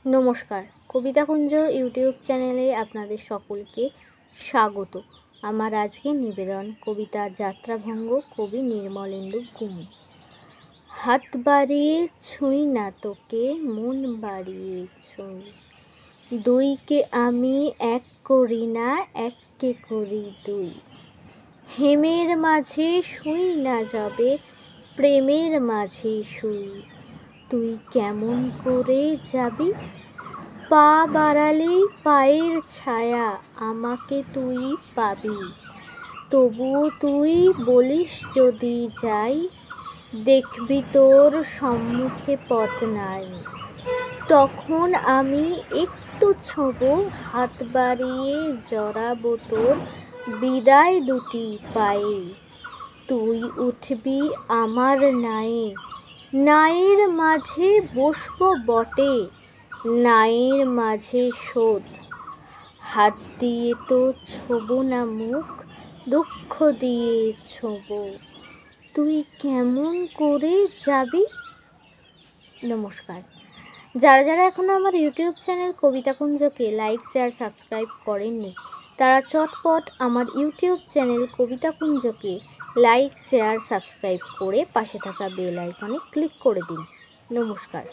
নমস্কার, কবিতাকুঞ্জ ইউটিউব চ্যানেলে আপনাদের সকলকে স্বাগত। আমার আজকে নিবেদন কবিতা যাত্রাভঙ্গ, কবি নির্মলেন্দু গুণ। হাত বাড়িয়ে ছুঁই না তোকে, মন বাড়িয়ে ছুঁই। দুইকে আমি এক করি না, এককে করি দুই। হেমের মাঝে শুই না যাবে, প্রেমের মাঝে শুই। তুই কেমন করে যাবি? পা বাড়ালেই পায়ের ছায়া আমাকে তুই পাবি। তবুও তুই বলিস যদি যাই, দেখবি তোর সম্মুখে পথ নাই। তখন আমি একটু ছোঁবো, হাত বাড়িয়ে জড়াবো তোর বিদায় দুটি পায়ে। তুই উঠবি আমার নায়ে, নায়ের মাঝে বসবো বটে, নায়ের মাঝে শোধ। হাত দিয়ে তো ছোবো না মুখ, দুঃখ দিয়ে ছোবো। তুই কেমন করে যাবি? নমস্কার। যারা যারা এখনও আমার ইউটিউব চ্যানেল কবিতাকুঞ্জকে লাইক, শেয়ার, সাবস্ক্রাইব করেননি, তারা চটপট আমার ইউটিউব চ্যানেল কবিতাকুঞ্জকে লাইক, শেয়ার, সাবস্ক্রাইব করে পাশে থাকা বেল আইকনে ক্লিক করে দিন। নমস্কার।